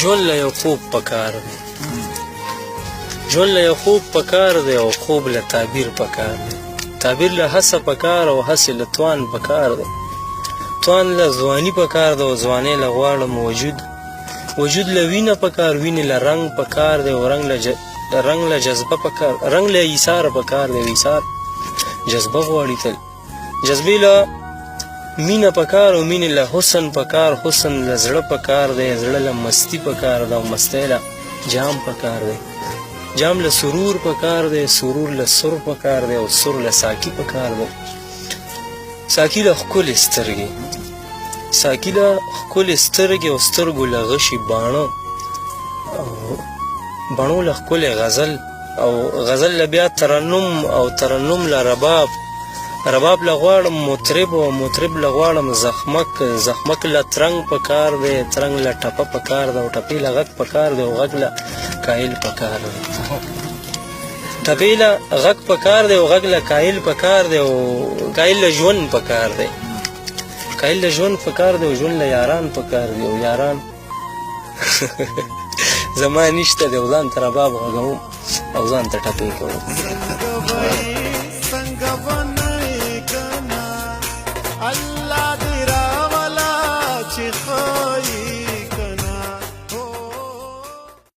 ژوند له یو خوب پکار دی، ژوند له یو خوب پکار دی او خوب له تعبیر پکار دی. تعبیر له هڅه پکار او هڅې له توان پکار دی. توان له ځواني پکار دی او ځوانۍ له غواړم وجود. وجود له وینه پکار، وینې له رنګ پکار دی او رنګ له جذبه پکار، رنګ له ایثار پکار دی او ایثار جذبه غواړي تل. جذبې له مینه پکار او مینې له حسن پکار، حسن له زړه پکار دی، زړه له مستی پکار دی او مستی له جام پکار دی. جام له سرور پکار دی، سرور له سر پکار دی او سر له ساقي پکار دی. ساقي له ښکلې سترګې، ساقي له ښکلې سترګې او سترګو له غشي باڼه او بڼو له ښکلې غزل او غزل له بیا ترنم او ترنم له رباب، رباب له غواړم مطرب او مطرب له غواړم زخمک، زخمک له ترنګ پکار دی، ترنګ له ټپه پکار دی او ټپې له غږ پکار دی او غږ له کایل پکار دی. ټپې له غږ پکار دی او غږ له کایل پکار دی او کایل له ژوند پکار دی، کایل له ژوند پکار دی او ژوند له یاران پکار دی او یاران زما نشته دی او ځان ته رباب غږوم او ځان ته ټپې کوم.